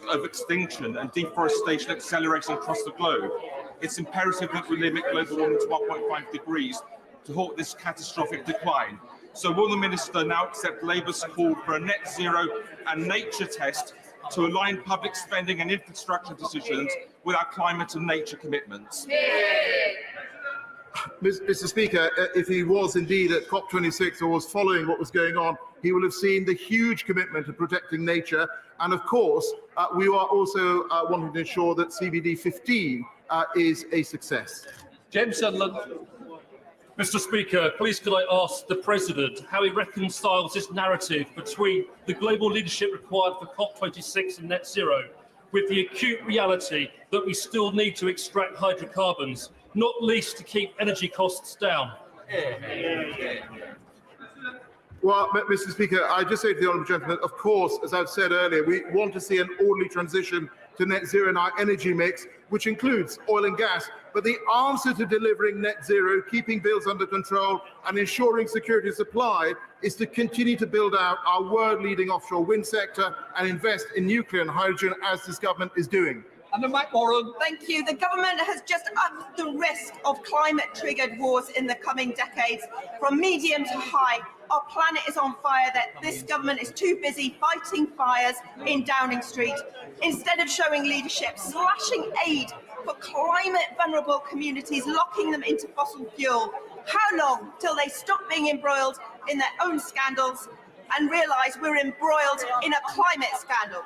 of extinction and deforestation accelerating across the globe, it's imperative that we limit global warming to 1.5 degrees to halt this catastrophic decline. So will the Minister now accept Labour's call for a net zero and nature test to align public spending and infrastructure decisions with our climate and nature commitments? Mr. Speaker, if he was indeed at COP26 or was following what was going on, he will have seen the huge commitment to protecting nature. And of course, we are also wanting to ensure that CBD 15 is a success. James Sunderland. Mr. Speaker, please could I ask the President how he reconciles this narrative between the global leadership required for COP26 and net zero with the acute reality that we still need to extract hydrocarbons, not least to keep energy costs down? Well, Mr. Speaker, I just say to the honourable gentleman, of course, as I've said earlier, we want to see an orderly transition to net zero in our energy mix, which includes oil and gas. But the answer to delivering net zero, keeping bills under control and ensuring security of supply is to continue to build out our world-leading offshore wind sector and invest in nuclear and hydrogen, as this government is doing. Thank you. The government has just upped the risk of climate-triggered wars in the coming decades, from medium to high. Our planet is on fire. That this government is too busy fighting fires in Downing Street instead of showing leadership, slashing aid for climate-vulnerable communities, locking them into fossil fuel. How long till they stop being embroiled in their own scandals and realise we're embroiled in a climate scandal?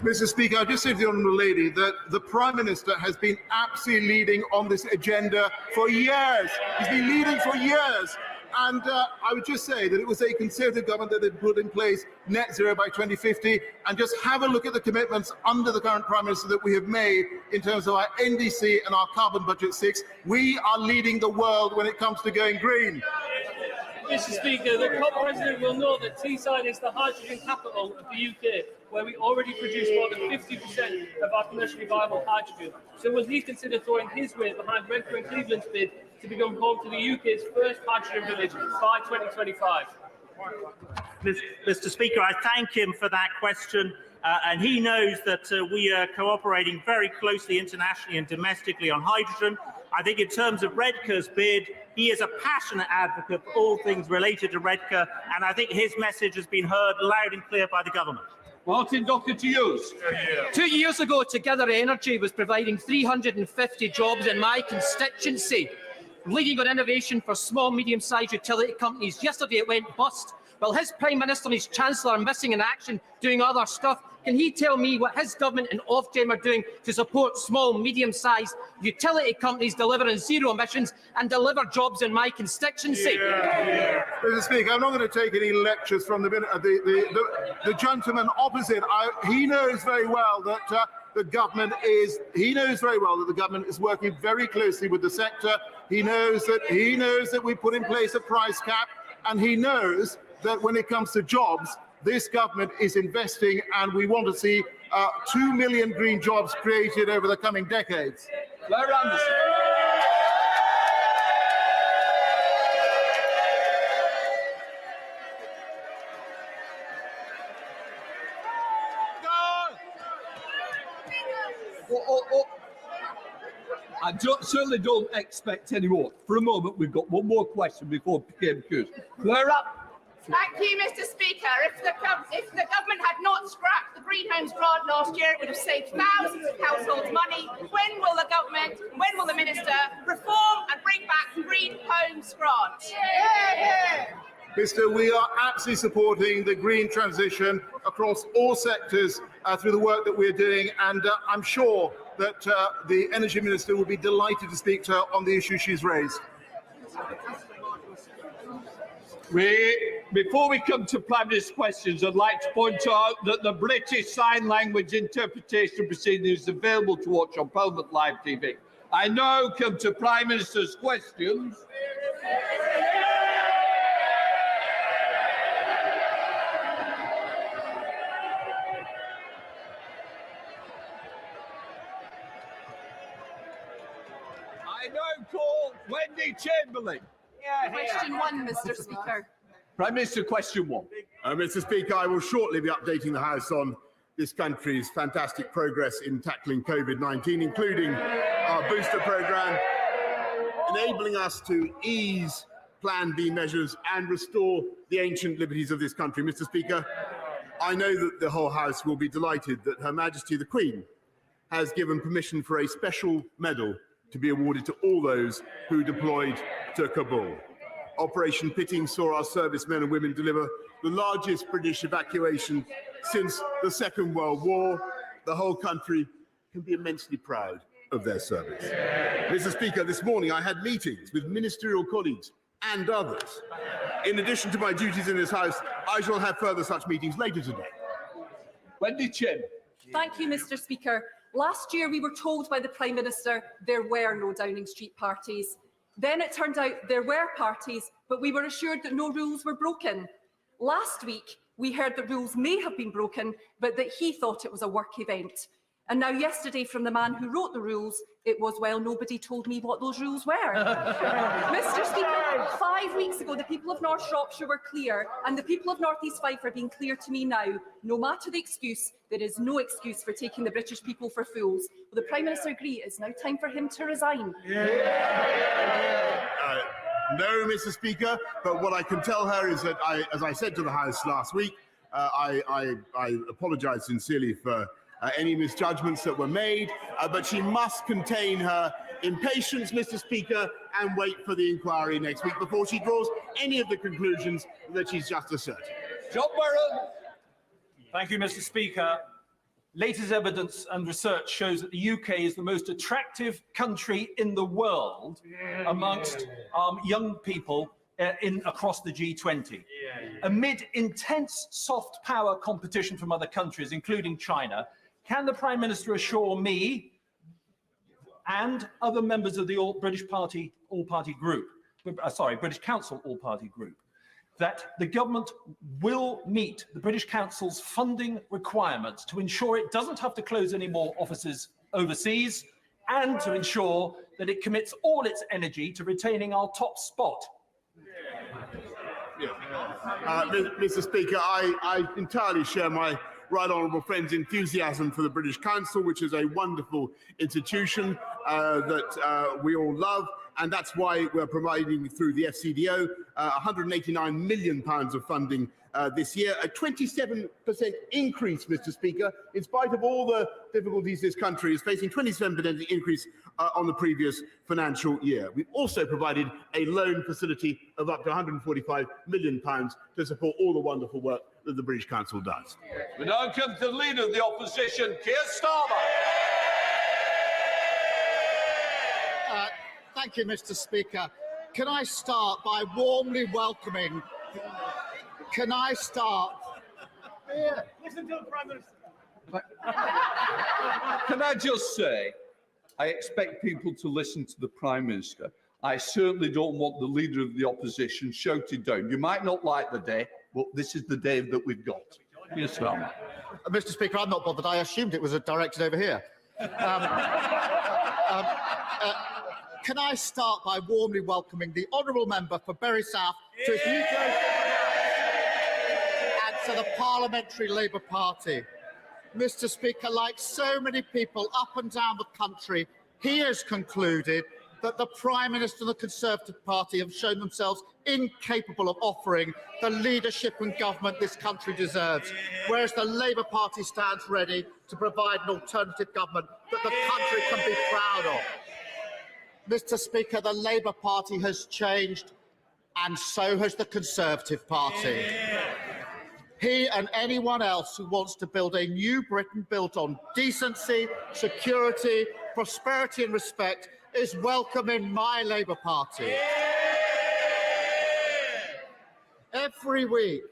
Mr. Speaker, I just say to the honourable lady that the Prime Minister has been absolutely leading on this agenda for years. He's been leading for years. And I would just say that it was a Conservative government that had put in place net zero by 2050. And just have a look at the commitments under the current Prime Minister that we have made in terms of our NDC and our Carbon Budget 6. We are leading the world when it comes to going green. Mr. Speaker, the COP President will know that Teesside is the hydrogen capital of the UK, where we already produce more than 50% of our commercially viable hydrogen. So will he consider throwing his weight behind Redcar and Cleveland's bid to become home to the UK's first hydrogen village by 2025? Mr. Speaker, I thank him for that question. And he knows that we are cooperating very closely internationally and domestically on hydrogen. I think in terms of Redcar's bid, he is a passionate advocate for all things related to Redcar, and I think his message has been heard loud and clear by the government. Martin Docker to use. 2 years ago, Together Energy was providing 350 jobs in my constituency, leading on innovation for small, medium-sized utility companies. Yesterday it went bust. Well, his Prime Minister and his Chancellor are missing in action, doing other stuff. Can he tell me what his government and Ofgem are doing to support small, medium-sized utility companies delivering zero emissions and deliver jobs in my constituency? Mr. Speaker, I'm not going to take any lectures from the gentleman opposite. He knows very well that the government is. He knows very well that the government is working very closely with the sector. He knows that we put in place a price cap, and he knows that when it comes to jobs, this government is investing, and we want to see 2 million green jobs created over the coming decades. Claire Anderson. I certainly don't expect any more. For a moment, we've got one more question before PMQs. Claire up. Thank you, Mr. Speaker. If the government had not scrapped the Green Homes grant last year, it would have saved thousands of households money. When will the government, when will the Minister reform and bring back the Green Homes grant? Mr. We are absolutely supporting the green transition across all sectors through the work that we're doing, and I'm sure that the Energy Minister will be delighted to speak to her on the issue she's raised. Before we come to Prime Minister's questions, I'd like to point out that the British Sign Language interpretation proceeding is available to watch on Parliament Live TV. I now come to Prime Minister's questions. I now call Wendy Chamberlain. Question 1, Mr. Speaker. Prime Minister, question 1. Mr. Speaker, I will shortly be updating the House on this country's fantastic progress in tackling COVID-19, including our booster program, enabling us to ease Plan B measures and restore the ancient liberties of this country. Mr. Speaker, I know that the whole House will be delighted that Her Majesty the Queen has given permission for a special medal to be awarded to all those who deployed to Kabul. Operation Pitting saw our servicemen and women deliver the largest British evacuation since the Second World War. The whole country can be immensely proud of their service. Mr. Speaker, this morning I had meetings with ministerial colleagues and others. In addition to my duties in this House, I shall have further such meetings later today. Wendy Chin. Thank you, Mr. Speaker. Last year, we were told by the Prime Minister there were no Downing Street parties. Then it turned out there were parties, but we were assured that no rules were broken. Last week, we heard that rules may have been broken, but that he thought it was a work event. And now yesterday, from the man who wrote the rules, it was, well, nobody told me what those rules were. Mr. Speaker, 5 weeks ago, the people of North Shropshire were clear, and the people of North East Fife are being clear to me now. No matter the excuse, there is no excuse for taking the British people for fools. Will the Prime Minister agree it's now time for him to resign? No, Mr. Speaker, but what I can tell her is that, as I said to the House last week, I apologise sincerely for any misjudgments that were made, but she must contain her impatience, Mr. Speaker, and wait for the inquiry next week before she draws any of the conclusions that she's just asserted. John Burrow. Thank you, Mr. Speaker. Latest evidence and research shows that the UK is the most attractive country in the world amongst young people across the G20. Amid intense soft power competition from other countries, including China, can the Prime Minister assure me and other members of the British Council All-Party Group that the government will meet the British Council's funding requirements to ensure it doesn't have to close any more offices overseas and to ensure that it commits all its energy to retaining our top spot? Mr. Speaker, I entirely share my right honourable friend's enthusiasm for the British Council, which is a wonderful institution that we all love, and that's why we're providing through the FCDO £189 million of funding this year, a 27% increase, Mr. Speaker, in spite of all the difficulties this country is facing, 27% increase on the previous financial year. We've also provided a loan facility of up to £145 million to support all the wonderful work that the British Council does. We now come to the Leader of the Opposition, Keir Starmer. Thank you, Mr. Speaker. Can I start by warmly welcoming... Can I start... Listen to the Prime Minister. Can I just say, I expect people to listen to the Prime Minister. I certainly don't want the Leader of the Opposition shouted down. You might not like the day, but this is the day that we've got. Yes, sir. Mr. Speaker, I'm not bothered. I assumed it was directed over here. Can I start by warmly welcoming the honourable member for Bury South to his new and to the Parliamentary Labour Party. Mr. Speaker, like so many people up and down the country, he has concluded that the Prime Minister and the Conservative Party have shown themselves incapable of offering the leadership and government this country deserves, whereas the Labour Party stands ready to provide an alternative government that the country can be proud of. Mr. Speaker, the Labour Party has changed, and so has the Conservative Party. He and anyone else who wants to build a new Britain built on decency, security, prosperity and respect is welcome in my Labour Party. Every week,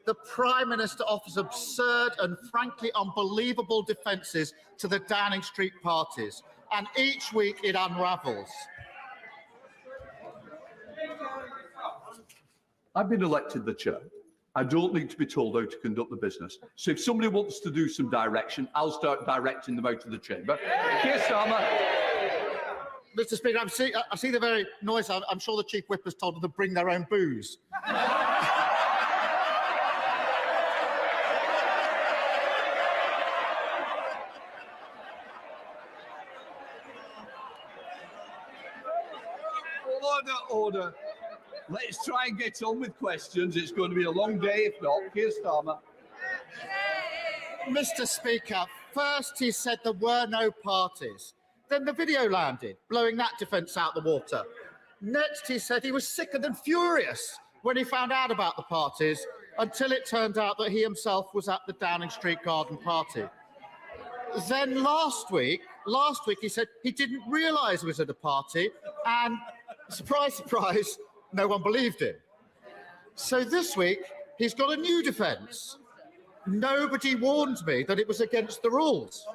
the Prime Minister offers absurd and frankly unbelievable defences to the Downing Street parties, and each week it unravels. I've been elected the chair. I don't need to be told how to conduct the business. So if somebody wants to do some direction, I'll start directing them out of the chamber. Keir Starmer. Mr. Speaker, I see the very noise. I'm sure the Chief Whip has told them to bring their own booze. Order. Let's try and get on with questions. It's going to be a long day if not. Keir Starmer. Mr. Speaker, first he said there were no parties. Then the video landed, blowing that defence out the water. Next, he said he was sickened and furious when he found out about the parties, until it turned out that he himself was at the Downing Street garden party. Then last week he said he didn't realise he was at a party, and surprise, surprise, no one believed him. So this week, he's got a new defence. Nobody warned me that it was against the rules.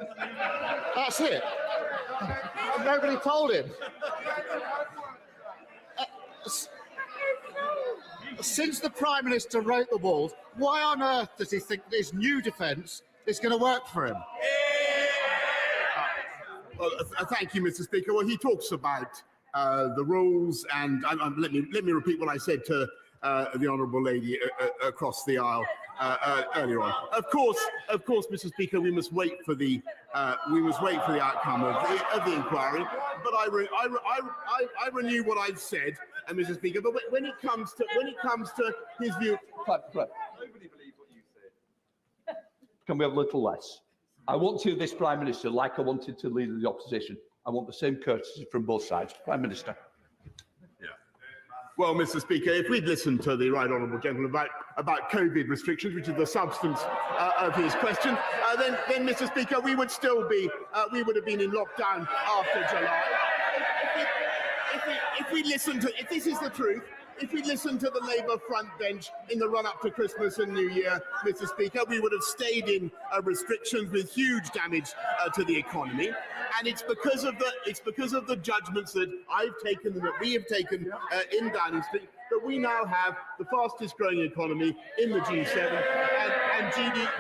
That's it. Nobody told him. Since the Prime Minister wrote the rules, why on earth does he think that his new defence is going to work for him? Thank you, Mr. Speaker. Well, he talks about the rules, and let me repeat what I said to the honourable lady across the aisle earlier on. Of course, Mr. Speaker, we must wait for the outcome of the inquiry. But I renew what I've said, Mr. Speaker. But when it comes to his view, nobody believes what you said. Can we have a little less? I want to this Prime Minister like I wanted to leader of the opposition. I want the same courtesy from both sides. Prime Minister. Yeah. Well, Mr. Speaker, if we'd listened to the right honourable gentleman about COVID restrictions, which is the substance of his question, then Mr. Speaker, we would still be we would have been in lockdown after July. If we listen to, if this is the truth, if we listened to the Labour front bench in the run-up to Christmas and New Year, Mr. Speaker, we would have stayed in restrictions with huge damage to the economy. And it's because of the judgments that I've taken and that we have taken in Downing Street that we now have the fastest growing economy in the G7 and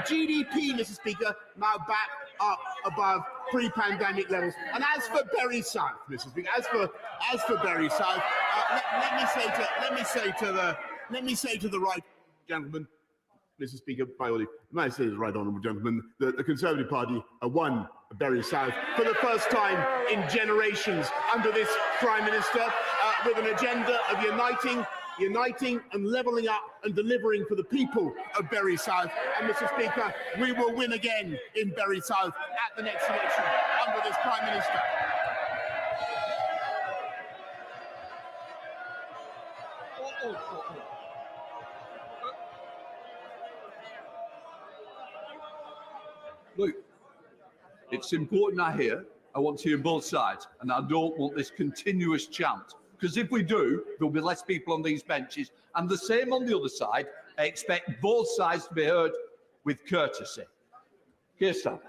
GDP, Mr. Speaker, now back up above pre-pandemic levels. And as for Bury South, Mr. Speaker, as for Bury South, let me say to the right gentleman, Mr. Speaker, by all may I say to the right honourable gentleman, that the Conservative Party won Bury South for the first time in generations under this Prime Minister, with an agenda of uniting and levelling up and delivering for the people of Bury South. And Mr. Speaker, we will win again in Bury South at the next election under this Prime Minister. Look, it's important I want to hear both sides, and I don't want this continuous chant. Because if we do, there'll be less people on these benches. And the same on the other side. I expect both sides to be heard with courtesy. Keir Starmer.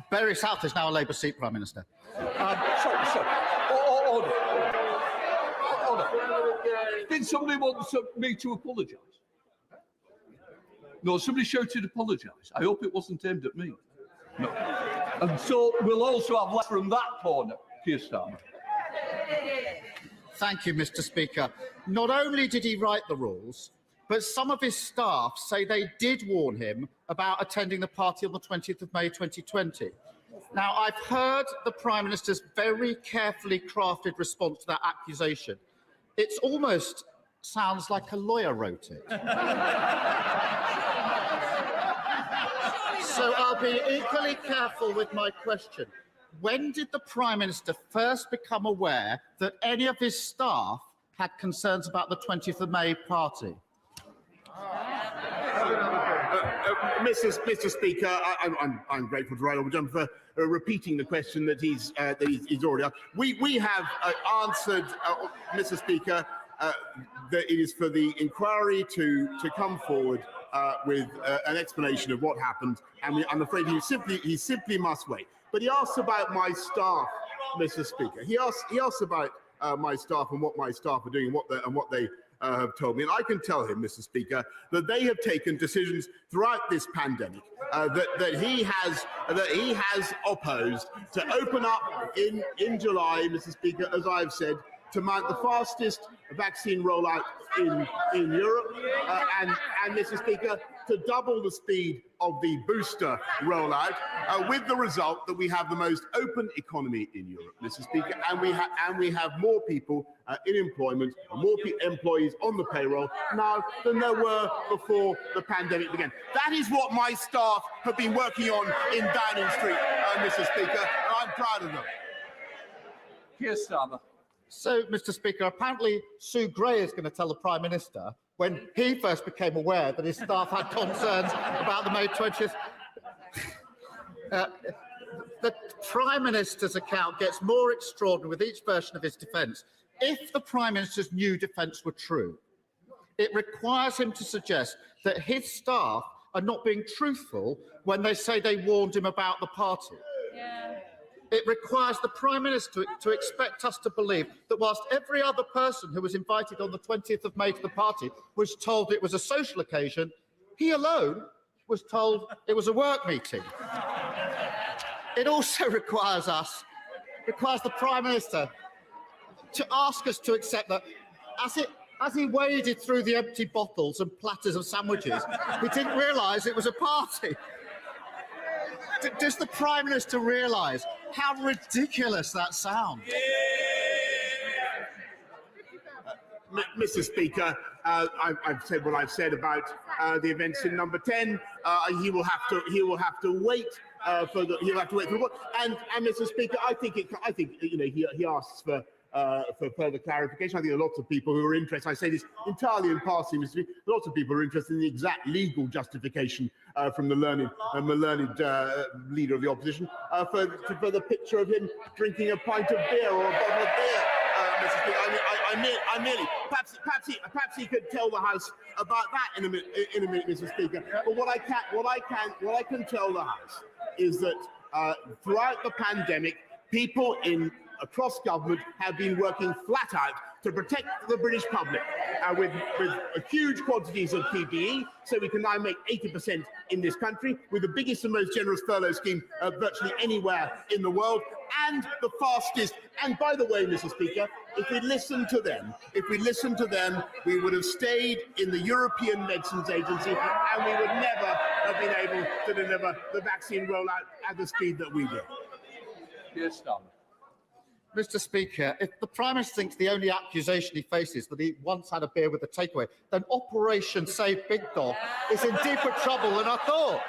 Bury South is now a Labour seat, Prime Minister. Sorry. Order. Did somebody want me to apologise? No, somebody shouted apologise. I hope it wasn't aimed at me. No. And so we'll also have less from that corner, Keir Starmer. Thank you, Mr. Speaker. Not only did he write the rules, but some of his staff say they did warn him about attending the party on the 20th of May 2020. Now, I've heard the Prime Minister's very carefully crafted response to that accusation. It almost sounds like a lawyer wrote it. So I'll be equally careful with my question. When did the Prime Minister first become aware that any of his staff had concerns about the 20th of May party? Mr. Speaker, I'm grateful to Right Honourable Gentleman for repeating the question that he's already asked. We have answered, Mr. Speaker, that it is for the inquiry to come forward with an explanation of what happened, and I'm afraid he simply must wait. But he asks about my staff, Mr. Speaker. He asks about my staff and what my staff are doing and what they have told me. And I can tell him, Mr. Speaker, that they have taken decisions throughout this pandemic that he has opposed to open up in July, Mr. Speaker, as I've said, to mount the fastest vaccine rollout in Europe. And Mr. Speaker, to double the speed of the booster rollout, with the result that we have the most open economy in Europe, Mr. Speaker, and we have more people in employment, more employees on the payroll now than there were before the pandemic began. That is what my staff have been working on in Downing Street, Mr. Speaker, and I'm proud of them. Keir Starmer. So, Mr. Speaker, apparently Sue Gray is going to tell the Prime Minister when he first became aware that his staff had concerns about the May 20th. The Prime Minister's account gets more extraordinary with each version of his defence. If the Prime Minister's new defence were true, it requires him to suggest that his staff are not being truthful when they say they warned him about the party. Yeah. It requires the Prime Minister to expect us to believe that whilst every other person who was invited on the 20th of May to the party was told it was a social occasion, he alone was told it was a work meeting. It also requires the Prime Minister to ask us to accept that as he waded through the empty bottles and platters of sandwiches, he didn't realise it was a party. Does the Prime Minister realise how ridiculous that sounds? Mr. Speaker, I've said what I've said about the events in Number 10. He will have to wait for what? And Mr. Speaker, I think he asks for further clarification. I think there are lots of people who are interested. I say this entirely impartially, Mr. Speaker. Lots of people are interested in the exact legal justification from the learned leader of the opposition for the picture of him drinking a pint of beer or a bottle of beer. Mr. Speaker, I merely perhaps he could tell the House about that in a minute, Mr. Speaker. But what I can tell the House is that throughout the pandemic, people across government have been working flat out to protect the British public with huge quantities of PPE, so we can now make 80% in this country, with the biggest and most generous furlough scheme virtually anywhere in the world, and the fastest. And by the way, Mr. Speaker, if we listened to them, we would have stayed in the European Medicines Agency, and we would never have been able to deliver the vaccine rollout at the speed that we did. Yes, Starmer. Mr. Speaker, if the Prime Minister thinks the only accusation he faces is that he once had a beer with a takeaway, then Operation Save Big Dog is in deeper trouble than I thought.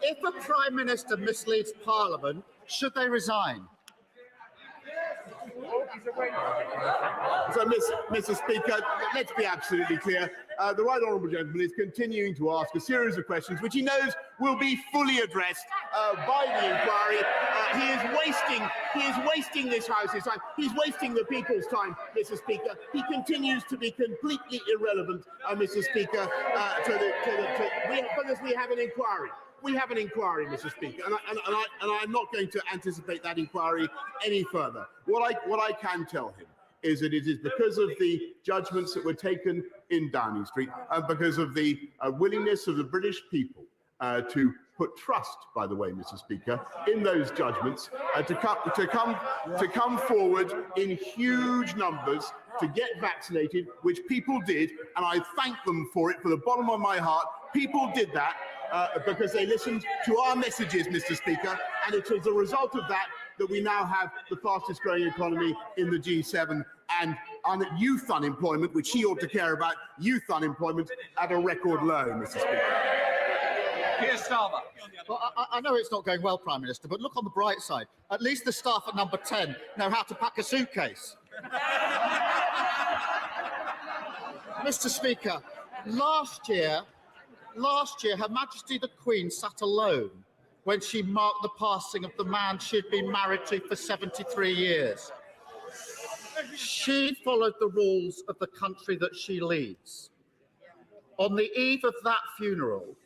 If a Prime Minister misleads Parliament, should they resign? So, Mr. Speaker, let's be absolutely clear. The right honourable gentleman is continuing to ask a series of questions which he knows will be fully addressed by the inquiry. He is wasting this House's time. He's wasting the people's time, Mr. Speaker. He continues to be completely irrelevant, Mr. Speaker, because we have an inquiry. We have an inquiry, Mr. Speaker, and I'm not going to anticipate that inquiry any further. What I can tell him is that it is because of the judgments that were taken in Downing Street and because of the willingness of the British people to put trust, by the way, Mr. Speaker, in those judgments, to come forward in huge numbers to get vaccinated, which people did, and I thank them for it from the bottom of my heart. People did that because they listened to our messages, Mr. Speaker, and it's as a result of that that we now have the fastest growing economy in the G7 and youth unemployment, which he ought to care about, youth unemployment at a record low, Mr. Speaker. Keir Starmer. Well, I know it's not going well, Prime Minister, but look on the bright side. At least the staff at Number 10 know how to pack a suitcase. Mr. Speaker, last year, Her Majesty the Queen sat alone when she marked the passing of the man she'd been married to for 73 years. She followed the rules of the country that she leads. On the eve of that funeral,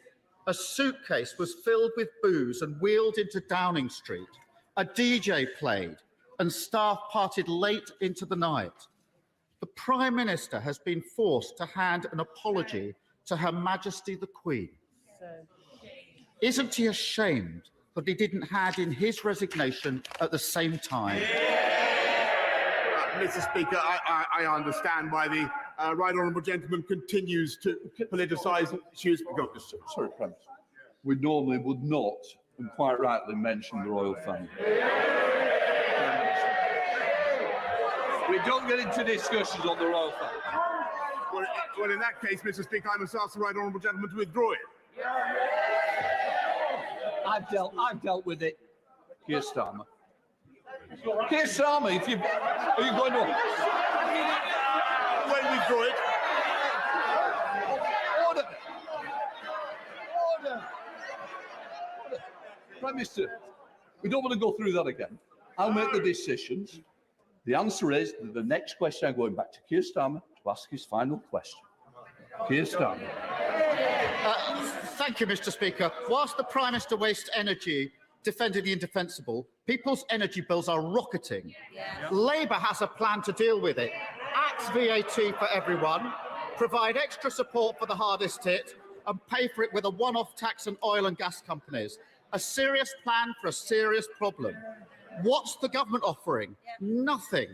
a suitcase was filled with booze and wheeled into Downing Street. A DJ played and staff parted late into the night. The Prime Minister has been forced to hand an apology to Her Majesty the Queen. Isn't he ashamed that he didn't hand in his resignation at the same time? Mr. Speaker, I understand why the right honourable gentleman continues to politicise issues. Sorry, Prime Minister. We normally would not, and quite rightly, mention the royal family. We don't get into discussions on the royal family. Well, in that case, Mr. Speaker, I must ask the right honourable gentleman to withdraw it. I've dealt with it. Keir Starmer. Keir Starmer, are you going to? When withdraw it. Order. Prime Minister, we don't want to go through that again. I'll make the decisions. The answer is that the next question I'm going back to Keir Starmer to ask his final question. Keir Starmer. Thank you, Mr. Speaker. Whilst the Prime Minister wastes energy defending the indefensible, people's energy bills are rocketing. Labour has a plan to deal with it. Axe VAT for everyone, provide extra support for the hardest hit, and pay for it with a one-off tax on oil and gas companies. A serious plan for a serious problem. What's the government offering? Nothing.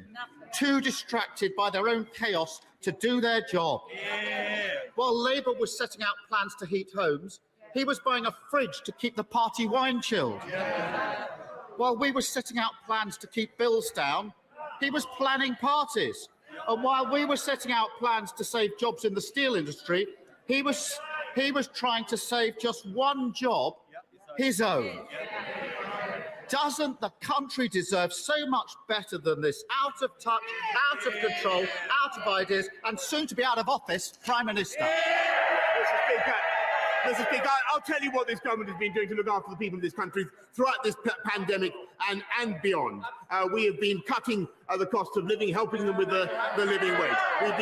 Too distracted by their own chaos to do their job. While Labour was setting out plans to heat homes, he was buying a fridge to keep the party wine chilled. While we were setting out plans to keep bills down, he was planning parties. And while we were setting out plans to save jobs in the steel industry, he was trying to save just one job, his own. Doesn't the country deserve so much better than this out of touch, out of control, out of ideas, and soon to be out of office Prime Minister? Mr. Speaker, I'll tell you what this government has been doing to look after the people of this country throughout this pandemic and beyond. We have been cutting the cost of living, helping them with the living wage. We've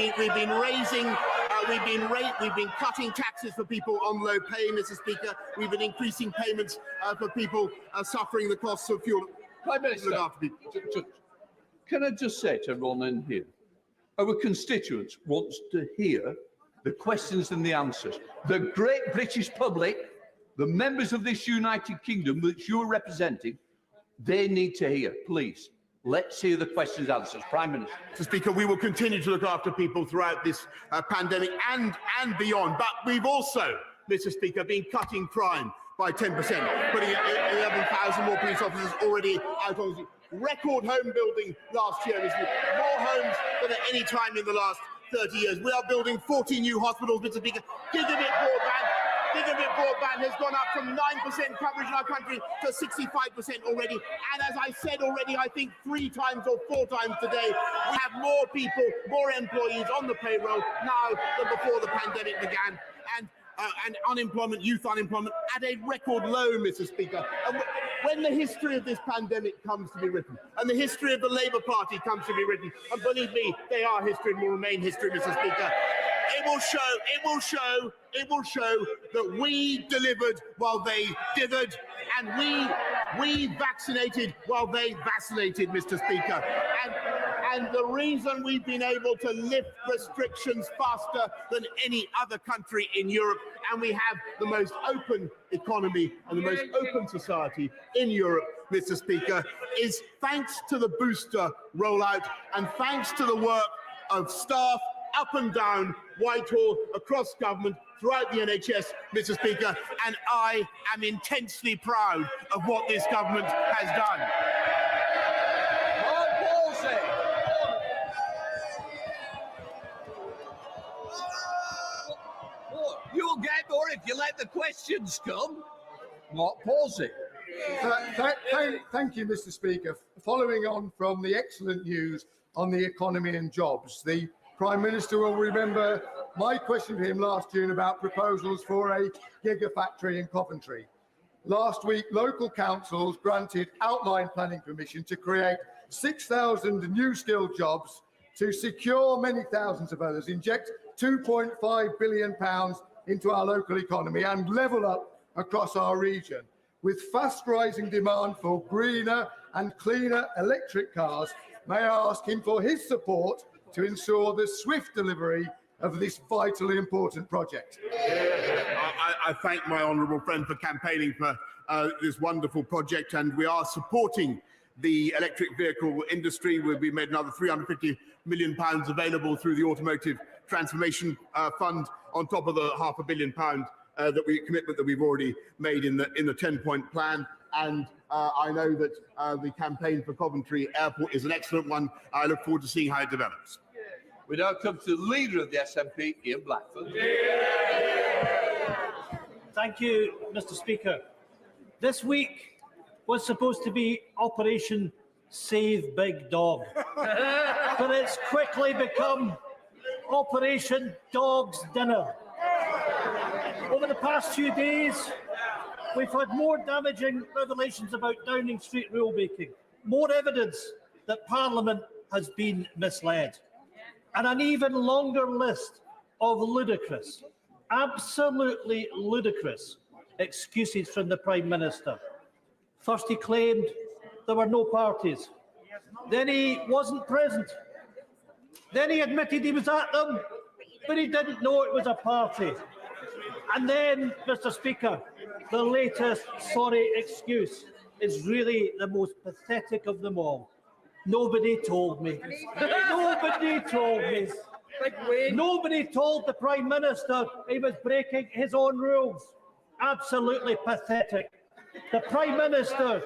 been cutting taxes for people on low pay, Mr. Speaker. We've been increasing payments for people suffering the costs of fuel. Prime Minister, can I just say to everyone in here, our constituents want to hear the questions and the answers. The great British public, the members of this United Kingdom which you're representing, they need to hear. Please, let's hear the questions and answers. Prime Minister. Mr. Speaker, we will continue to look after people throughout this pandemic and beyond. But we've also, Mr. Speaker, been cutting crime by 10%, putting 11,000 more police officers already out on the street. Record home building last year, more homes than at any time in the last 30 years. We are building 40 new hospitals, Mr. Speaker. Gigabit broadband has gone up from 9% coverage in our country to 65% already. And as I said already, I think 3 times or 4 times today, we have more people, more employees on the payroll now than before the pandemic began. And unemployment, youth unemployment, at a record low, Mr. Speaker. And when the history of this pandemic comes to be written, and the history of the Labour Party comes to be written, and believe me, they are history and will remain history, Mr. Speaker, it will show that we delivered while they dithered, and we vaccinated while they vacillated, Mr. Speaker. And the reason we've been able to lift restrictions faster than any other country in Europe, and we have the most open economy and the most open society in Europe, Mr. Speaker, is thanks to the booster rollout and thanks to the work of staff up and down Whitehall, across government, throughout the NHS, Mr. Speaker, and I am intensely proud of what this government has done. You'll get more if you let the questions come. Not pausing. Thank you, Mr. Speaker. Following on from the excellent news on the economy and jobs, the Prime Minister will remember my question to him last June about proposals for a gigafactory in Coventry. Last week, local councils granted outline planning permission to create 6,000 new skilled jobs, to secure many thousands of others, inject £2.5 billion into our local economy and level up across our region. With fast rising demand for greener and cleaner electric cars, may I ask him for his support to ensure the swift delivery of this vitally important project? I thank my honourable friend for campaigning for this wonderful project, and we are supporting the electric vehicle industry. We made another £350 million available through the Automotive Transformation Fund, on top of the £500 million commitment that we've already made in the 10-point plan. And I know that the campaign for Coventry Airport is an excellent one. I look forward to seeing how it develops. We now come to the leader of the SNP, Ian Blackford. Thank you, Mr. Speaker. This week was supposed to be Operation Save Big Dog, but it's quickly become Operation Dog's Dinner. Over the past few days, we've had more damaging revelations about Downing Street rulemaking, more evidence that Parliament has been misled, and an even longer list of ludicrous, absolutely ludicrous excuses from the Prime Minister. First he claimed there were no parties, then he wasn't present, then he admitted he was at them, but he didn't know it was a party. And then, Mr. Speaker, the latest sorry excuse is really the most pathetic of them all. Nobody told me. Nobody told me. Nobody told the Prime Minister he was breaking his own rules. Absolutely pathetic. The Prime Minister,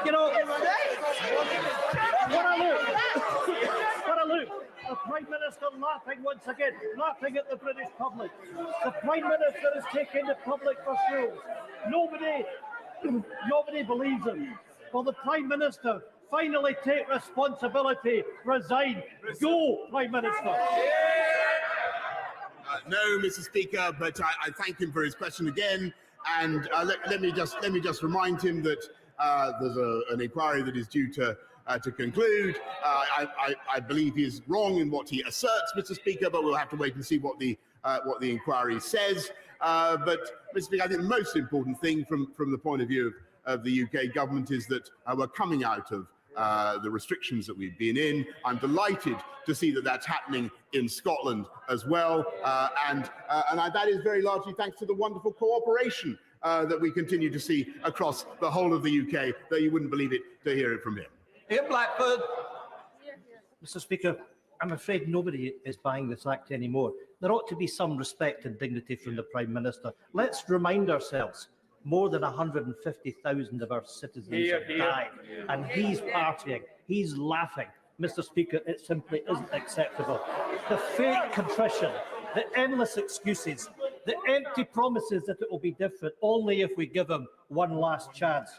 you know, what a look. The Prime Minister laughing once again, laughing at the British public. The Prime Minister is taking the public for fools. Nobody believes him. Will the Prime Minister finally take responsibility, resign, go, Prime Minister? No, Mr. Speaker, but I thank him for his question again, and let me just remind him that there's an inquiry that is due to conclude. I believe he is wrong in what he asserts, Mr. Speaker, but we'll have to wait and see what the inquiry says. But, Mr. Speaker, I think the most important thing from the point of view of the UK government is that we're coming out of the restrictions that we've been in. I'm delighted to see that that's happening in Scotland as well, and that is very largely thanks to the wonderful cooperation that we continue to see across the whole of the UK, though you wouldn't believe it to hear it from him. Ian Blackford. Mr. Speaker, I'm afraid nobody is buying this act anymore. There ought to be some respect and dignity from the Prime Minister. Let's remind ourselves, more than 150,000 of our citizens have died, and he's partying, he's laughing. Mr. Speaker, it simply isn't acceptable. The fake contrition, the endless excuses, the empty promises that it will be different only if we give him one last chance.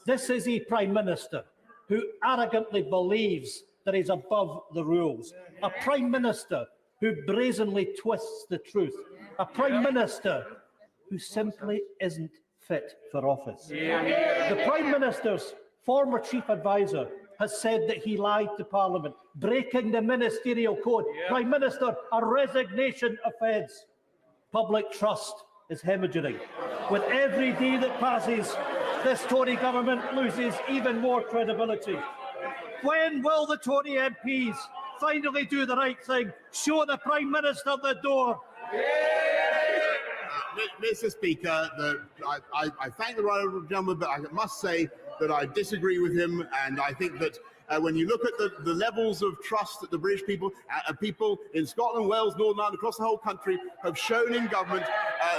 This is a Prime Minister who arrogantly believes that he's above the rules, a Prime Minister who brazenly twists the truth, a Prime Minister who simply isn't fit for office. The Prime Minister's former Chief Advisor has said that he lied to Parliament, breaking the ministerial code. Prime Minister, a resignation offence. Public trust is hemorrhaging. With every day that passes, this Tory government loses even more credibility. When will the Tory MPs finally do the right thing? Show the Prime Minister the door. Mr. Speaker, I thank the right honourable gentleman, but I must say that I disagree with him, and I think that when you look at the levels of trust that the British people in Scotland, Wales, Northern Ireland, across the whole country have shown in government,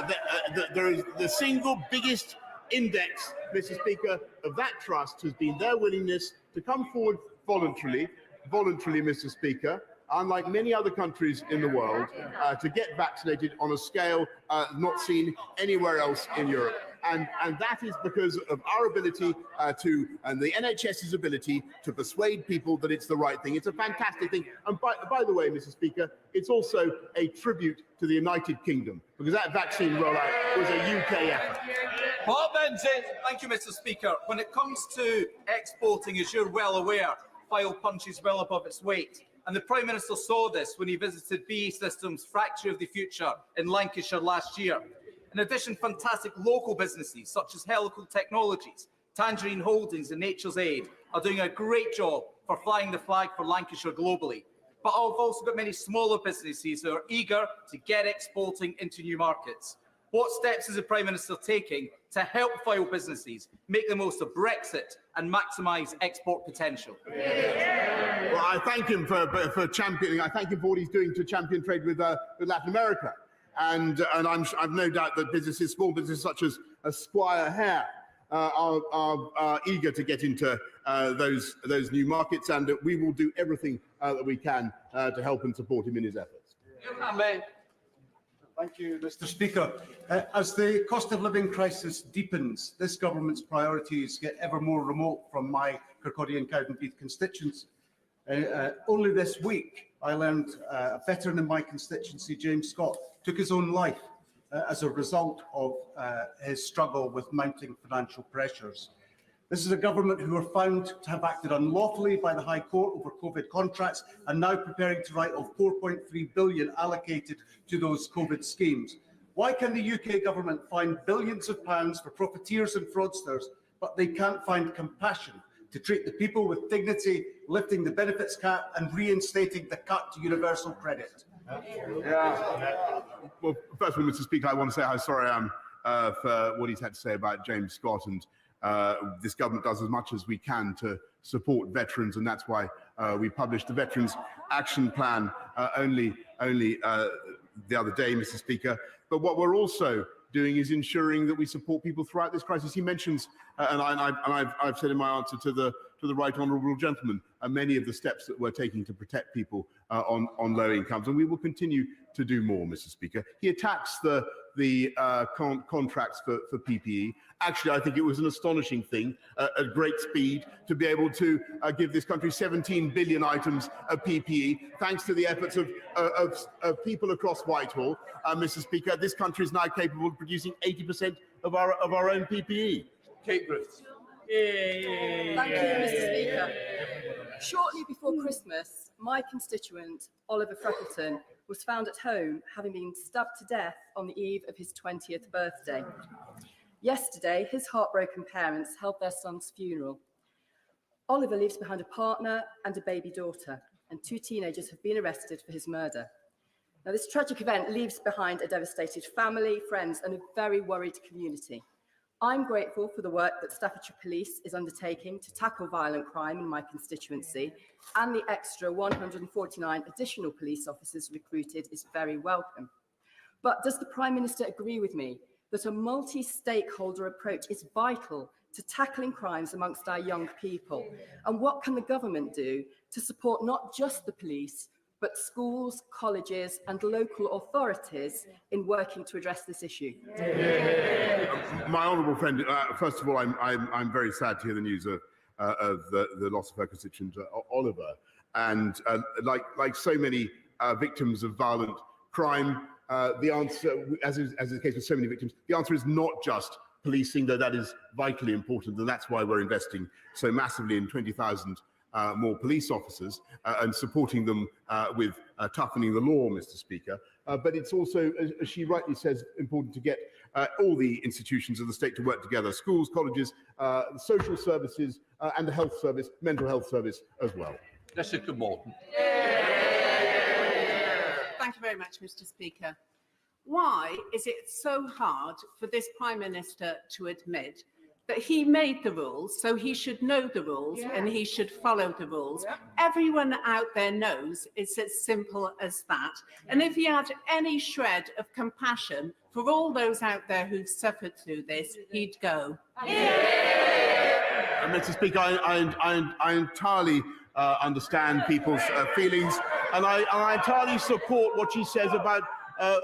that there is the single biggest index, Mr. Speaker, of that trust has been their willingness to come forward voluntarily, Mr. Speaker, unlike many other countries in the world, to get vaccinated on a scale not seen anywhere else in Europe. And that is because of our ability and the NHS's ability to persuade people that it's the right thing. It's a fantastic thing. And by the way, Mr. Speaker, it's also a tribute to the United Kingdom, because that vaccine rollout was a UK effort. Paul Benson. Thank you, Mr. Speaker. When it comes to exporting, as you're well aware, file punches well above its weight. And the Prime Minister saw this when he visited BAE Systems' Factory of the Future in Lancashire last year. In addition, fantastic local businesses such as Helical Technologies, Tangerine Holdings and Nature's Aid are doing a great job for flying the flag for Lancashire globally. But I've also got many smaller businesses who are eager to get exporting into new markets. What steps is the Prime Minister taking to help foil businesses, make the most of Brexit and maximise export potential? Well, I thank him for championing. I thank him for what he's doing to champion trade with Latin America, and I've no doubt that businesses, small businesses such as Squire Hare, are eager to get into those new markets, and that we will do everything that we can to help and support him in his efforts. Thank you, Mr. Speaker. As the cost of living crisis deepens, this government's priorities get ever more remote from my Kirkcaldy and Cowdenbeath constituency. Only this week, I learned a veteran in my constituency, James Scott, took his own life as a result of his struggle with mounting financial pressures. This is a government who are found to have acted unlawfully by the High Court over COVID contracts and now preparing to write off £4.3 billion allocated to those COVID schemes. Why can the UK government find billions of pounds for profiteers and fraudsters, but they can't find compassion to treat the people with dignity, lifting the benefits cap and reinstating the cut to universal credit? Well, first of all, Mr. Speaker, I want to say how sorry I am for what he's had to say about James Scott, and this government does as much as we can to support veterans, and that's why we published the Veterans Action Plan only the other day, Mr. Speaker. But what we're also doing is ensuring that we support people throughout this crisis. He mentions, and I've said in my answer to the right honourable gentleman, many of the steps that we're taking to protect people on low incomes, and we will continue to do more, Mr. Speaker. He attacks the contracts for PPE. Actually, I think it was an astonishing thing at great speed to be able to give this country 17 billion items of PPE, thanks to the efforts of people across Whitehall. Mr. Speaker, this country is now capable of producing 80% of our own PPE. Kate Bruce. Thank you, Mr. Speaker. Shortly before Christmas, my constituent, Oliver Freckleton, was found at home having been stabbed to death on the eve of his 20th birthday. Yesterday, his heartbroken parents held their son's funeral. Oliver leaves behind a partner and a baby daughter, and 2 teenagers have been arrested for his murder. Now, this tragic event leaves behind a devastated family, friends, and a very worried community. I'm grateful for the work that Staffordshire Police is undertaking to tackle violent crime in my constituency, and the extra 149 additional police officers recruited is very welcome. But does the Prime Minister agree with me that a multi-stakeholder approach is vital to tackling crimes amongst our young people? And what can the government do to support not just the police, but schools, colleges and local authorities in working to address this issue? My honourable friend, first of all, I'm very sad to hear the news of the loss of her constituent, Oliver. And like so many victims of violent crime, the answer, as is the case with so many victims, the answer is not just policing, though that is vitally important, and that's why we're investing so massively in 20,000 more police officers and supporting them with toughening the law, Mr. Speaker. But it's also, as she rightly says, important to get all the institutions of the state to work together: schools, colleges, social services, and the health service, mental health service as well. Jessica Morton. Thank you very much, Mr. Speaker. Why is it so hard for this Prime Minister to admit that he made the rules, so he should know the rules and he should follow the rules? Everyone out there knows it's as simple as that. And if he had any shred of compassion for all those out there who've suffered through this, he'd go. Mr. Speaker, I entirely understand people's feelings, and I entirely support what she says about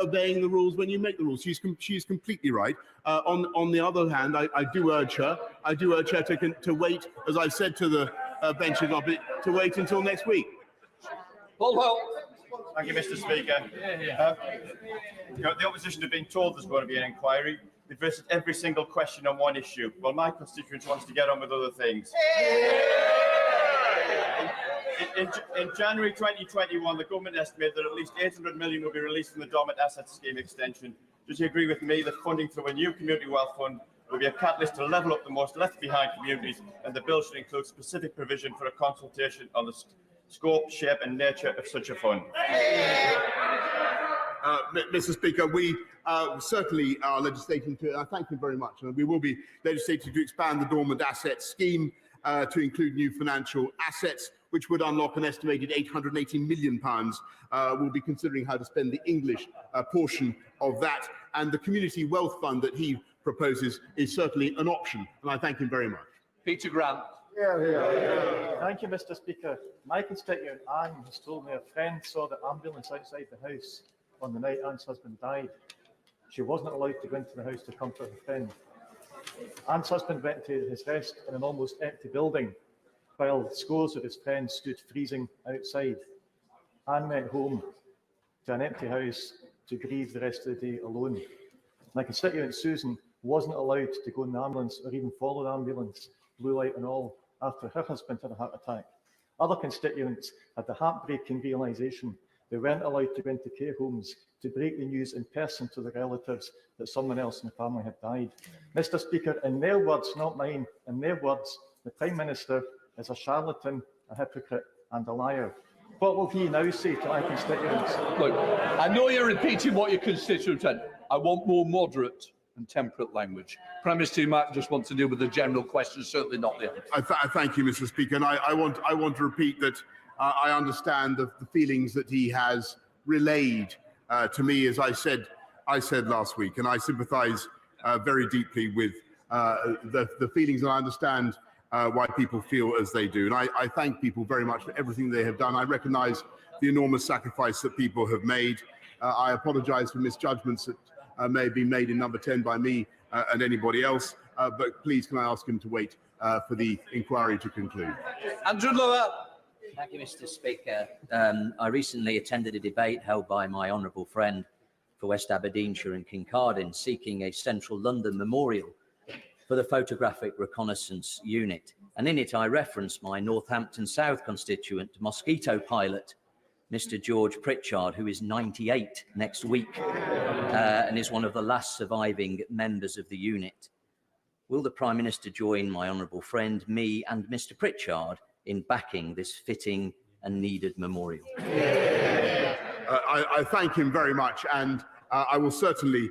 obeying the rules when you make the rules. She's completely right. On the other hand, I do urge her to wait, as I've said to the benches opposite, to wait until next week. Well. Thank you, Mr. Speaker. The opposition have been told there's going to be an inquiry. They've visited every single question on one issue. Well, my constituents wants to get on with other things. In January 2021, the government estimated that at least 800 million will be released from the Dormant Assets Scheme extension. Does you agree with me that funding through a new community wealth fund will be a catalyst to level up the most left behind communities, and the bill should include specific provision for a consultation on the scope, shape and nature of such a fund? Mr. Speaker, we certainly are legislating to, I thank you very much, and we will be legislating to expand the dormant asset scheme to include new financial assets, which would unlock an estimated £880 million. We'll be considering how to spend the English portion of that, and the Community Wealth Fund that he proposes is certainly an option, and I thank him very much. Peter Grant. Thank you, Mr. Speaker. My constituent Anne has told me a friend saw the ambulance outside the house on the night Anne's husband died. She wasn't allowed to go into the house to comfort her friend. Anne's husband went to his rest in an almost empty building, while scores of his friends stood freezing outside. Anne went home to an empty house to grieve the rest of the day alone. My constituent Susan wasn't allowed to go in the ambulance or even follow the ambulance, blue light and all, after her husband had a heart attack. Other constituents had the heartbreaking realisation they weren't allowed to go into care homes to break the news in person to their relatives that someone else in the family had died. Mr. Speaker, in their words, not mine, in their words, the Prime Minister is a charlatan, a hypocrite and a liar. What will he now say to my constituents? Look, I know you're repeating what your constituents said. I want more moderate and temperate language. Prime Minister, you might just want to deal with the general question, certainly not the answer. I thank you, Mr. Speaker, and I want to repeat that I understand the feelings that he has relayed to me, as I said last week, and I sympathise very deeply with the feelings, and I understand why people feel as they do. And I thank people very much for everything they have done. I recognise the enormous sacrifice that people have made. I apologise for misjudgments that may have been made in number 10 by me and anybody else, but please can I ask him to wait for the inquiry to conclude. Andrew Lower. Thank you, Mr. Speaker. I recently attended a debate held by my honourable friend for West Aberdeenshire and Kincardine, seeking a central London memorial for the Photographic Reconnaissance Unit. And in it, I referenced my Northampton South constituent, mosquito pilot, Mr. George Pritchard, who is 98 next week and is one of the last surviving members of the unit. Will the Prime Minister join my honourable friend, me and Mr. Pritchard in backing this fitting and needed memorial? I thank him very much, and I will certainly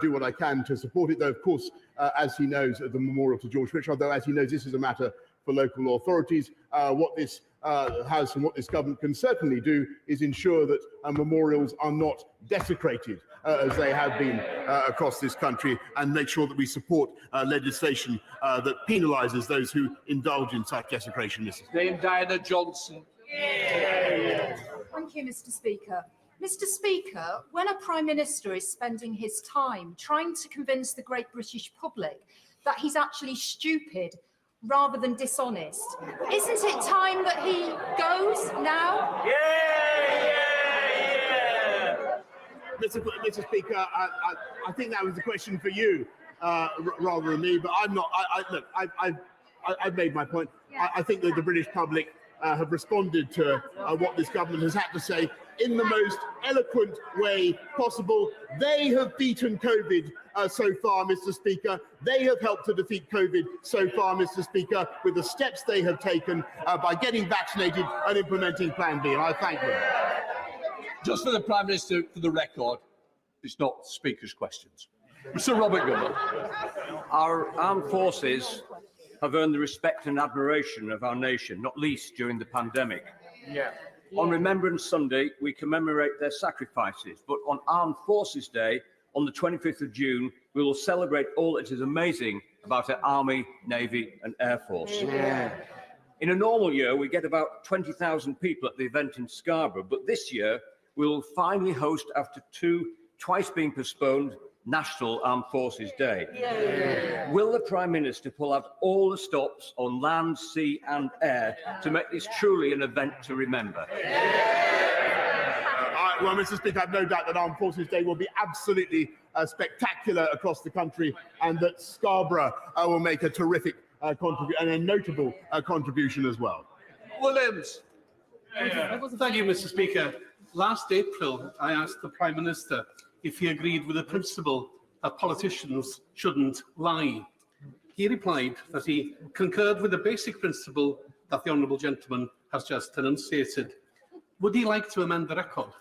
do what I can to support it, though, of course, as he knows, the memorial to George Pritchard, though, as he knows, this is a matter for local authorities. What this House and what this government can certainly do is ensure that memorials are not desecrated as they have been across this country, and make sure that we support legislation that penalises those who indulge in such desecration. Dame Diana Johnson. Thank you, Mr. Speaker. Mr. Speaker, when a Prime Minister is spending his time trying to convince the great British public that he's actually stupid rather than dishonest, isn't it time that he goes now? Mr. Speaker, I think that was a question for you rather than me, but I'm not. Look, I've made my point. I think that the British public have responded to what this government has had to say in the most eloquent way possible. They have beaten COVID so far, Mr. Speaker. They have helped to defeat COVID so far, Mr. Speaker, with the steps they have taken by getting vaccinated and implementing Plan B, and I thank them. Just for the Prime Minister, for the record, it's not Speaker's questions. Mr. Robert Goodall. Our armed forces have earned the respect and admiration of our nation, not least during the pandemic. On Remembrance Sunday, we commemorate their sacrifices, but on Armed Forces Day, on the 25th of June, we will celebrate all that is amazing about our Army, Navy and Air Force. In a normal year, we get about 20,000 people at the event in Scarborough, but this year, we will finally host, after twice being postponed, National Armed Forces Day. Will the Prime Minister pull out all the stops on land, sea and air to make this truly an event to remember? Well, Mr. Speaker, I have no doubt that Armed Forces Day will be absolutely spectacular across the country, and that Scarborough will make a terrific contribution and a notable contribution as well. Williams. Thank you, Mr. Speaker. Last April, I asked the Prime Minister if he agreed with the principle that politicians shouldn't lie. He replied that he concurred with the basic principle that the honourable gentleman has just enunciated. Would he like to amend the record?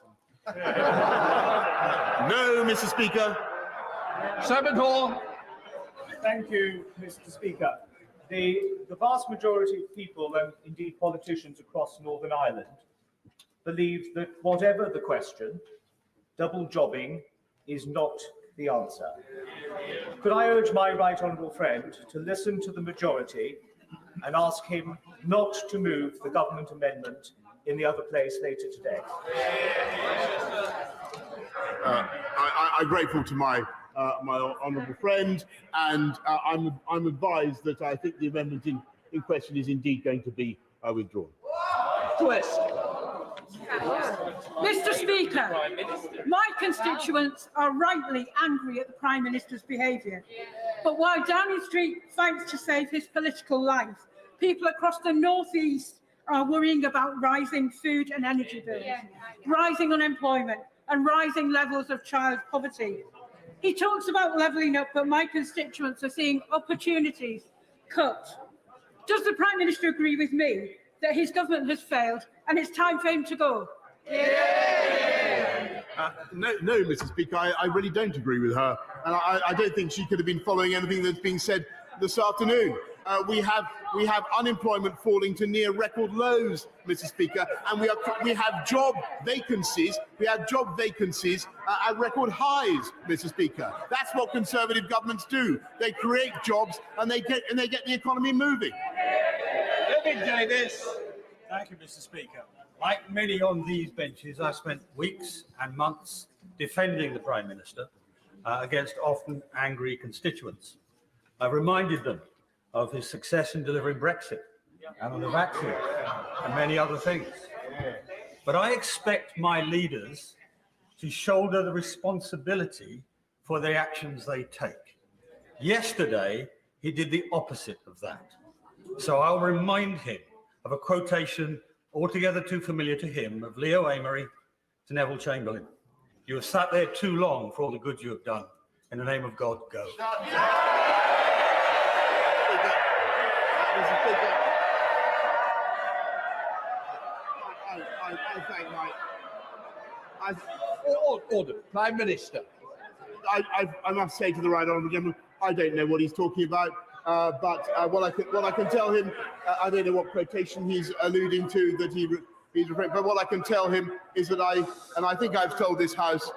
No, Mr. Speaker. Simon Hall. Thank you, Mr. Speaker. The vast majority of people, and indeed politicians across Northern Ireland, believe that whatever the question, double jobbing is not the answer. Could I urge my right honourable friend to listen to the majority and ask him not to move the government amendment in the other place later today? I'm grateful to my honourable friend, and I'm advised that I think the amendment in question is indeed going to be withdrawn. Twist. Mr. Speaker, my constituents are rightly angry at the Prime Minister's behaviour. But while Downing Street fights to save his political life, people across the North East are worrying about rising food and energy bills, rising unemployment and rising levels of child poverty. He talks about levelling up, but my constituents are seeing opportunities cut. Does the Prime Minister agree with me that his government has failed and it's time for him to go? No, Mr. Speaker, I really don't agree with her, and I don't think she could have been following anything that's being said this afternoon. We have unemployment falling to near record lows, Mr. Speaker, and we have job vacancies. We have job vacancies at record highs, Mr. Speaker. That's what Conservative governments do. They create jobs and they get the economy moving. David Davis. Thank you, Mr. Speaker. Like many on these benches, I spent weeks and months defending the Prime Minister against often angry constituents. I reminded them of his success in delivering Brexit and on the vaccine and many other things. But I expect my leaders to shoulder the responsibility for the actions they take. Yesterday, he did the opposite of that. So I'll remind him of a quotation altogether too familiar to him of Leo Amery to Neville Chamberlain. You have sat there too long for all the good you have done. In the name of God, go. Order. Prime Minister. I must say to the right honourable gentleman, I don't know what he's talking about, but what I can tell him, I don't know what quotation he's alluding to that he's referring. But what I can tell him is that I think I've told this House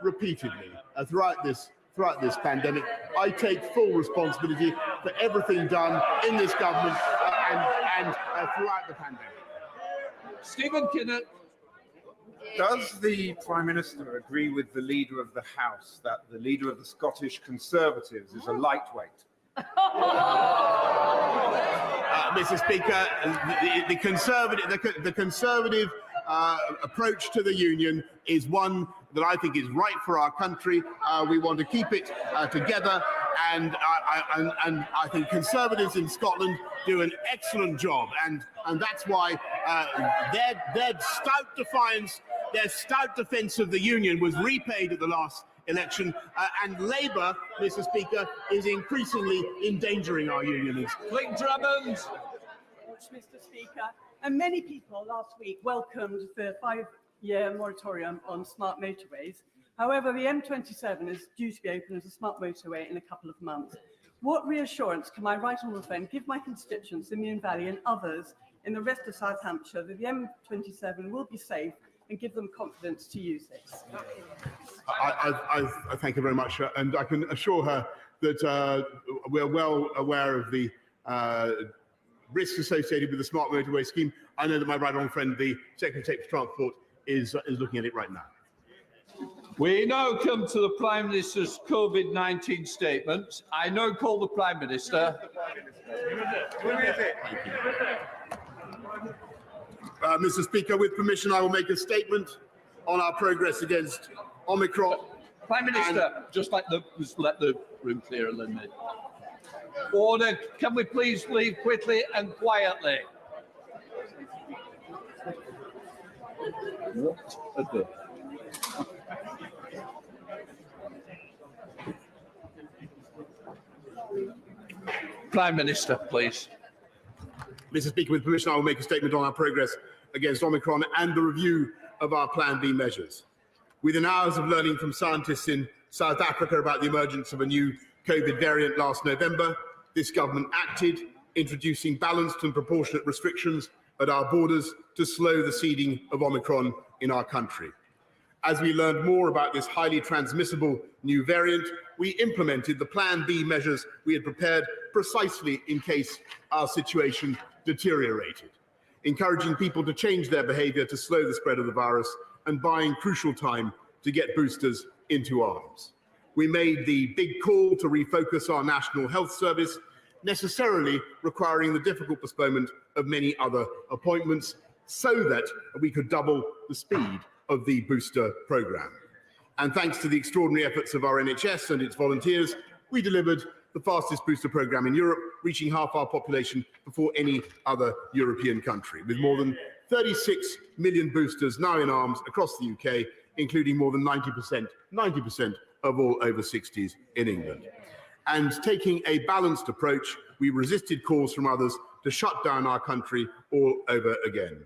repeatedly throughout this pandemic, I take full responsibility for everything done in this government and throughout the pandemic. Stephen Kinnock. Does the Prime Minister agree with the Leader of the House that the Leader of the Scottish Conservatives is a lightweight? Mr. Speaker, the Conservative approach to the Union is one that I think is right for our country. We want to keep it together, and I think Conservatives in Scotland do an excellent job, and that's why their stout defiance, their stout defence of the Union was repaid at the last election, and Labour, Mr. Speaker, is increasingly endangering our unions. Clayton Drummond. Mr. Speaker, and many people last week welcomed the 5-year moratorium on smart motorways. However, the M27 is due to be open as a smart motorway in a couple of months. What reassurance can my right honourable friend give my constituents in Meon Valley and others in the rest of South Hampshire that the M27 will be safe and give them confidence to use it? I thank her very much, and I can assure her that we're well aware of the risks associated with the smart motorway scheme. I know that my right honourable friend, the Secretary of Transport, is looking at it right now. We now come to the Prime Minister's COVID-19 statement. I now call the Prime Minister. Mr. Speaker, with permission, I will make a statement on our progress against Omicron. Prime Minister, just let the room clear a little bit. Order. Can we please leave quickly and quietly? What a day. Prime Minister, please. Mr. Speaker, with permission, I will make a statement on our progress against Omicron and the review of our Plan B measures. Within hours of learning from scientists in South Africa about the emergence of a new COVID variant last November, this government acted, introducing balanced and proportionate restrictions at our borders to slow the seeding of Omicron in our country. As we learned more about this highly transmissible new variant, we implemented the Plan B measures we had prepared precisely in case our situation deteriorated, encouraging people to change their behaviour to slow the spread of the virus and buying crucial time to get boosters into arms. We made the big call to refocus our National Health Service, necessarily requiring the difficult postponement of many other appointments so that we could double the speed of the booster programme. And thanks to the extraordinary efforts of our NHS and its volunteers, we delivered the fastest booster programme in Europe, reaching half our population before any other European country, with more than 36 million boosters now in arms across the UK, including more than 90% of all over 60s in England. And taking a balanced approach, we resisted calls from others to shut down our country all over again.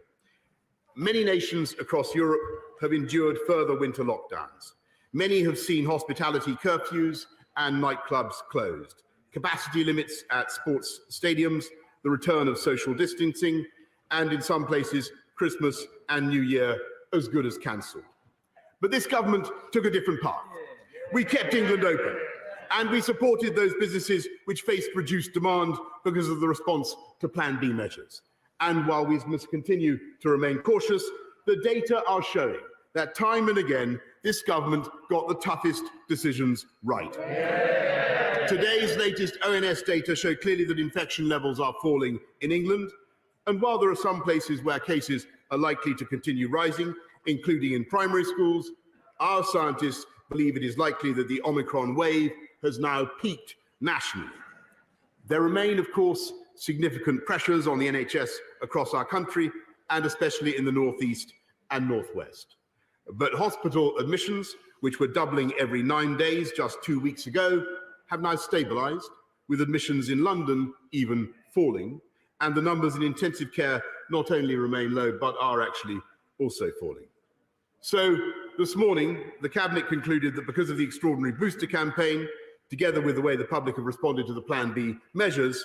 Many nations across Europe have endured further winter lockdowns. Many have seen hospitality curfews and nightclubs closed, capacity limits at sports stadiums, the return of social distancing, and in some places, Christmas and New Year as good as cancelled. But this government took a different path. We kept England open, and we supported those businesses which faced reduced demand because of the response to Plan B measures. And while we must continue to remain cautious, the data are showing that time and again, this government got the toughest decisions right. Today's latest ONS data show clearly that infection levels are falling in England. And while there are some places where cases are likely to continue rising, including in primary schools, our scientists believe it is likely that the Omicron wave has now peaked nationally. There remain, of course, significant pressures on the NHS across our country, and especially in the northeast and northwest. But hospital admissions, which were doubling every 9 days just 2 weeks ago, have now stabilised, with admissions in London even falling, and the numbers in intensive care not only remain low, but are actually also falling. So this morning, the Cabinet concluded that because of the extraordinary booster campaign, together with the way the public have responded to the Plan B measures,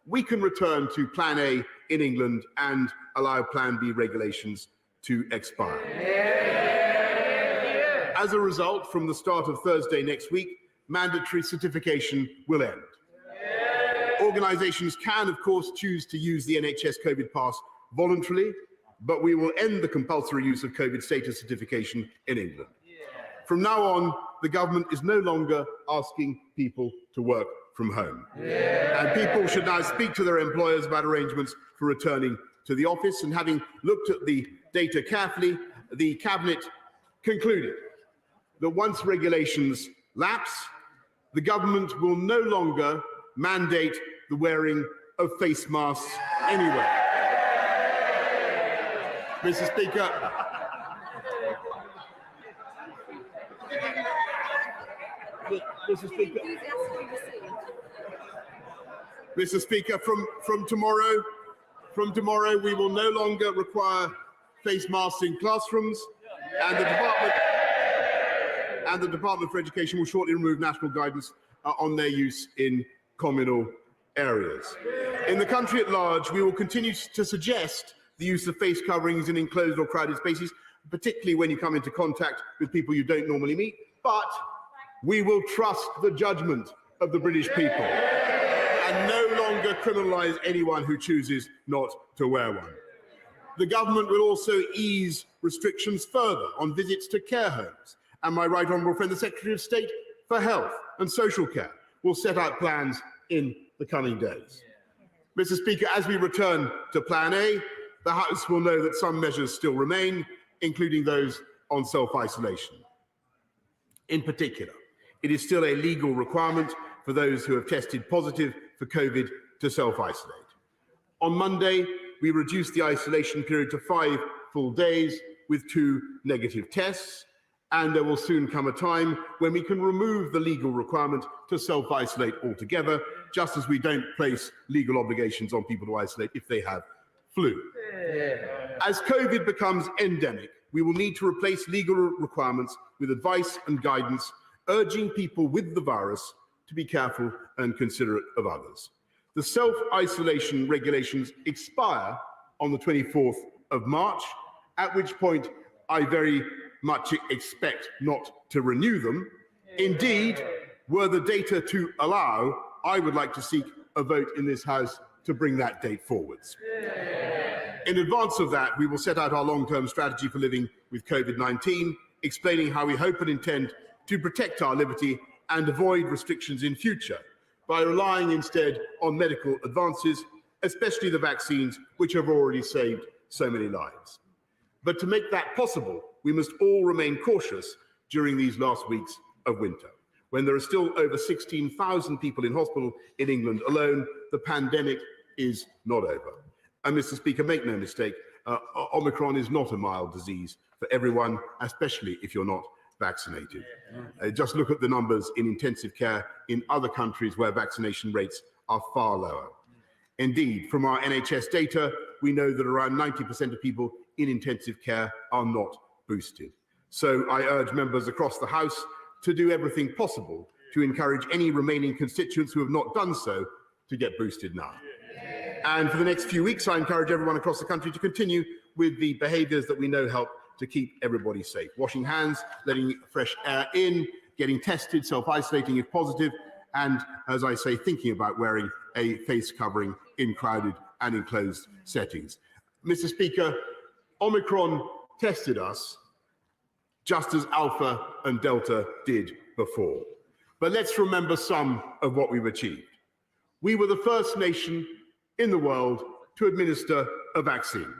we can return to Plan A in England and allow Plan B regulations to expire. As a result, from the start of Thursday next week, mandatory certification will end. Organisations can, of course, choose to use the NHS COVID pass voluntarily, but we will end the compulsory use of COVID status certification in England. From now on, the government is no longer asking people to work from home. And people should now speak to their employers about arrangements for returning to the office. And having looked at the data carefully, the Cabinet concluded that once regulations lapse, the government will no longer mandate the wearing of face masks anywhere. Mr. Speaker, Mr. Speaker, from tomorrow we will no longer require face masks in classrooms, and the Department for Education will shortly remove national guidance on their use in communal areas. In the country at large, we will continue to suggest the use of face coverings in enclosed or crowded spaces, particularly when you come into contact with people you don't normally meet, but we will trust the judgment of the British people and no longer criminalise anyone who chooses not to wear one. The government will also ease restrictions further on visits to care homes, and my right honourable friend, the Secretary of State for Health and Social Care, will set out plans in the coming days. Mr. Speaker, as we return to Plan A, the House will know that some measures still remain, including those on self-isolation. In particular, it is still a legal requirement for those who have tested positive for COVID to self-isolate. On Monday, we reduced the isolation period to 5 full days with 2 negative tests, and there will soon come a time when we can remove the legal requirement to self-isolate altogether, just as we don't place legal obligations on people to isolate if they have flu. As COVID becomes endemic, we will need to replace legal requirements with advice and guidance, urging people with the virus to be careful and considerate of others. The self-isolation regulations expire on the 24th of March, at which point I very much expect not to renew them. Indeed, were the data to allow, I would like to seek a vote in this House to bring that date forwards. In advance of that, we will set out our long-term strategy for living with COVID-19, explaining how we hope and intend to protect our liberty and avoid restrictions in future by relying instead on medical advances, especially the vaccines, which have already saved so many lives. But to make that possible, we must all remain cautious during these last weeks of winter. When there are still over 16,000 people in hospital in England alone, the pandemic is not over. And Mr. Speaker, make no mistake, Omicron is not a mild disease for everyone, especially if you're not vaccinated. Just look at the numbers in intensive care in other countries where vaccination rates are far lower. Indeed, from our NHS data, we know that around 90% of people in intensive care are not boosted. So I urge members across the House to do everything possible to encourage any remaining constituents who have not done so to get boosted now. And for the next few weeks, I encourage everyone across the country to continue with the behaviours that we know help to keep everybody safe. Washing hands, letting fresh air in, getting tested, self-isolating if positive, and, as I say, thinking about wearing a face covering in crowded and enclosed settings. Mr. Speaker, Omicron tested us just as Alpha and Delta did before. But let's remember some of what we've achieved. We were the first nation in the world to administer a vaccine.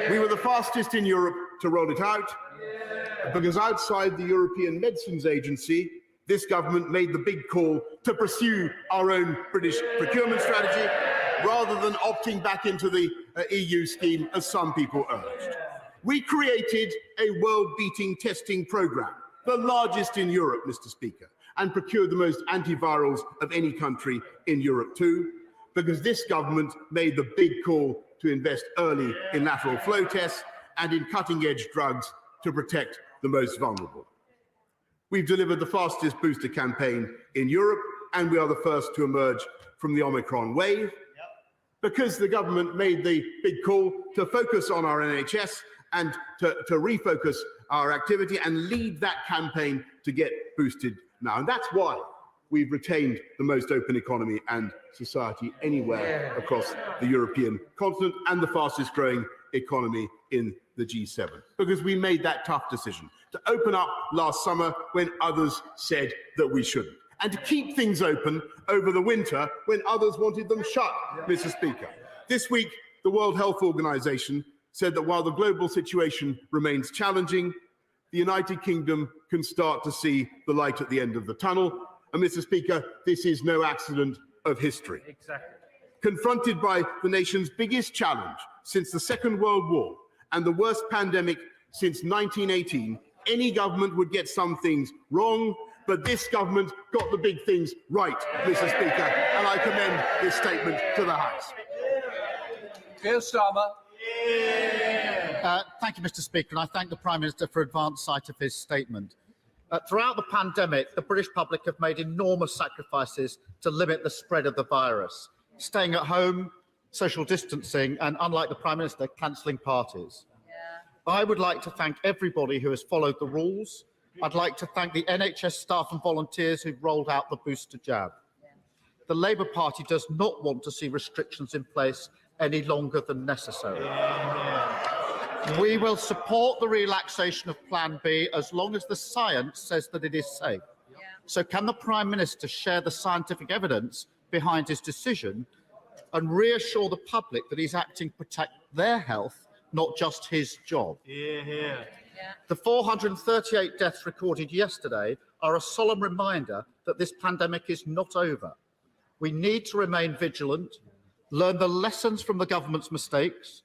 We were the fastest in Europe to roll it out, because outside the European Medicines Agency, this government made the big call to pursue our own British procurement strategy rather than opting back into the EU scheme, as some people urged. We created a world-beating testing programme, the largest in Europe, Mr. Speaker, and procured the most antivirals of any country in Europe too, because this government made the big call to invest early in lateral flow tests and in cutting-edge drugs to protect the most vulnerable. We've delivered the fastest booster campaign in Europe, and we are the first to emerge from the Omicron wave, because the government made the big call to focus on our NHS and to refocus our activity and lead that campaign to get boosted now. And that's why we've retained the most open economy and society anywhere across the European continent and the fastest growing economy in the G7, because we made that tough decision to open up last summer when others said that we shouldn't, and to keep things open over the winter when others wanted them shut, Mr. Speaker. This week, the World Health Organization said that while the global situation remains challenging, the United Kingdom can start to see the light at the end of the tunnel. And Mr. Speaker, this is no accident of history. Exactly. Confronted by the nation's biggest challenge since the Second World War and the worst pandemic since 1918, any government would get some things wrong, but this government got the big things right, Mr. Speaker, and I commend this statement to the House. Keir Starmer. Thank you, Mr. Speaker, and I thank the Prime Minister for advance sight of his statement. Throughout the pandemic, the British public have made enormous sacrifices to limit the spread of the virus, staying at home, social distancing, and, unlike the Prime Minister, cancelling parties. I would like to thank everybody who has followed the rules. I'd like to thank the NHS staff and volunteers who rolled out the booster jab. The Labour Party does not want to see restrictions in place any longer than necessary. We will support the relaxation of Plan B as long as the science says that it is safe. So can the Prime Minister share the scientific evidence behind his decision and reassure the public that he's acting to protect their health, not just his job? The 438 deaths recorded yesterday are a solemn reminder that this pandemic is not over. We need to remain vigilant, learn the lessons from the government's mistakes.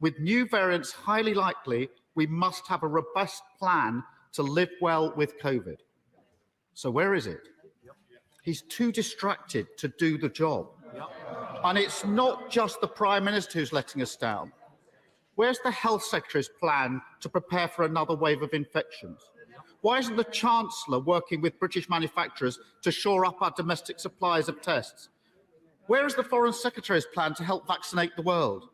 With new variants highly likely, we must have a robust plan to live well with COVID. So where is it? He's too distracted to do the job. And it's not just the Prime Minister who's letting us down. Where's the Health Secretary's plan to prepare for another wave of infections? Why isn't the Chancellor working with British manufacturers to shore up our domestic supplies of tests? Where is the Foreign Secretary's plan to help vaccinate the world?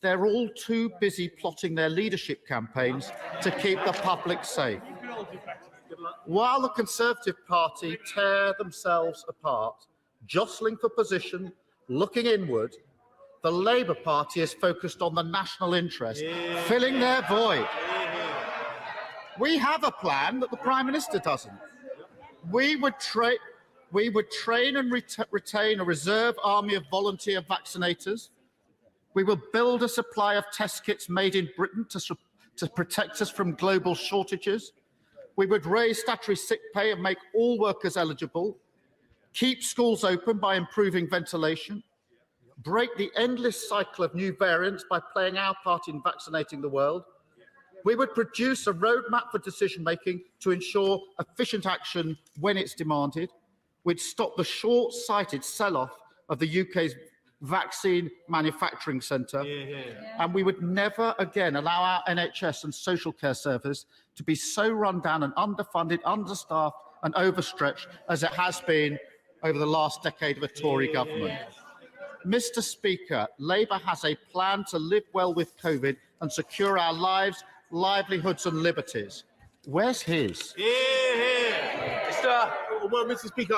They're all too busy plotting their leadership campaigns to keep the public safe. While the Conservative Party tear themselves apart, jostling for position, looking inward, the Labour Party is focused on the national interest, filling their void. We have a plan that the Prime Minister doesn't. We would train and retain a reserve army of volunteer vaccinators. We will build a supply of test kits made in Britain to protect us from global shortages. We would raise statutory sick pay and make all workers eligible, keep schools open by improving ventilation, break the endless cycle of new variants by playing our part in vaccinating the world. We would produce a roadmap for decision-making to ensure efficient action when it's demanded. We'd stop the short-sighted sell-off of the UK's vaccine manufacturing centre, and we would never again allow our NHS and social care service to be so run down and underfunded, understaffed and overstretched as it has been over the last decade of a Tory government. Mr. Speaker, Labour has a plan to live well with COVID and secure our lives, livelihoods and liberties. Where's his? Well, Mr. Speaker,